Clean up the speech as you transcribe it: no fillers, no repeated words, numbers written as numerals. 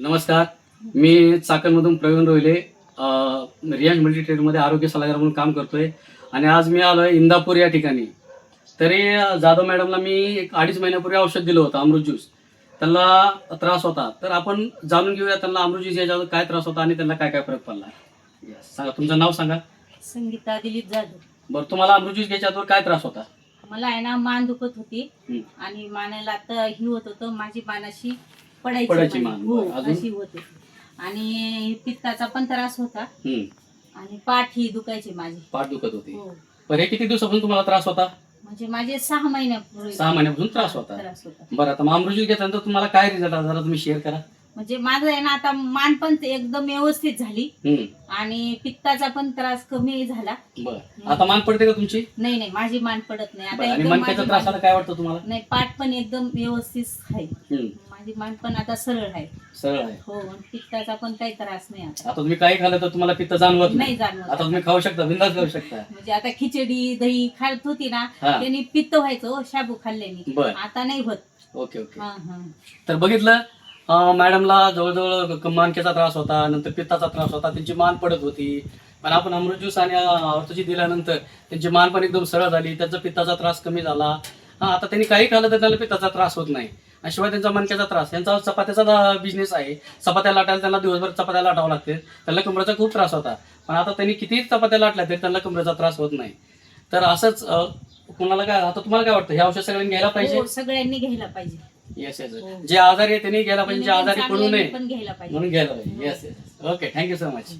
नमस्कार, मी चाकणमधून प्रवीण रोहिले रियांज मल्टी ट्रेडमध्ये आरोग्य सल्लागार म्हणून काम करतोय आणि आज मी आलो आहे इंदापूर या ठिकाणी. तरी जाधव मॅडमला मी 2.5 महिन्यापूर्वी औषध दिलं होतं अमृत ज्यूस. त्यांना त्रास होता, तर आपण जाणून घेऊया त्यांना अमृत ज्यूस याच्यावर काय त्रास होता आणि त्यांना काय काय फरक पडला. सांगा, तुमचं नाव सांगा. संगीता दिलीप जाधव. बरं, तुम्हाला अमृत ज्यूस घ्यायच्यावर काय त्रास होता? मला आहे ना मान दुखत होती आणि मानेला आता ही होत होतं, माझी मान अशी पडायची मान. हो, अजून? अशी होत होती. आणि पित्ताचा पण त्रास होता हम्म. आणि पाठ ही दुखायची माझी. पाठ दुखत होती. हो, बरं, हे किती दिवसापासून तुम्हाला त्रास होता? म्हणजे माझे 6 महिन्यापूर्वी 6 महिन्यापासून त्रास होता. त्रास होता. बरं, आता मग अमृत ज्यूस घेतल्यानंतर तुम्हाला काय रिझल्ट आला जरा तुम्ही शेअर करा. म्हणजे माझं आहे ना आता मान पण एकदम व्यवस्थित झाली आणि पित्ताचा पण त्रास कमी झाला. बरं, आता मान पडते का तुमची? नाही नाही, माझी मान पडत नाही आता. आणि एकदम मणक्याचा माझी त्रास मान- आला काय वाटतं तुम्हाला? नाही, पाठ पण एकदम व्यवस्थित आहे. माझी मान पण आता सरळ आहे. सरळ आहे. हो, आणि पित्ताचा पण काही त्रास नाही आता. आता तुम्ही काही खाल्लं तर तुम्हाला पित्त जाणवत नाही. नाही जाणवत. आता तुम्ही खाऊ शकता, बिंदास खाऊ शकता. म्हणजे आता खिचडी दही खात होती ना, हा. त्यांनी पित्त व्हायचं हो, शाबू खाल्ल्याने. बर. आता नाही होत. Okay okay. हा, हा. तर बघितलं, मॅडमला जवळजवळ मानक्याचा त्रास होता, नंतर पित्ताचा त्रास होता, त्यांची मान पडत होती. पण आपण अमृत ज्यूस आणि ऑर्थोजी दिल्यानंतर त्यांची मान पण एकदम सरळ झाली, त्यांचा पित्ताचा त्रास कमी झाला. आता त्यांनी काही खाल्लं तर त्यांना पित्ताचा त्रास होत नाही. आणि शिवाय त्यांचा मणक्याचा त्रास, त्यांचा चपात्याचा बिझनेस आहे. चपात्या लाटायला त्यांना दिवसभर चपात्या लाटावं लागते. त्यांना कमरेचा खूप त्रास होता, पण आता त्यांनी कितीही चपात्या लाटल्या तरी त्यांना कमरेचा त्रास होत नाही. तर असंच कुणाला काय, आता तुम्हाला काय वाटतं, हे औषध सगळ्यांनी घ्यायला पाहिजे? हो, सगळ्यांनी घ्यायला पाहिजे. Yes yes. हो. जे आजारी आहे त्यांनी घ्यायला पाहिजे, जे आजारी पडू नये पण घ्यायला पाहिजे. म्हणून घ्यायला पाहिजे. Yes yes. Okay, thank you so much.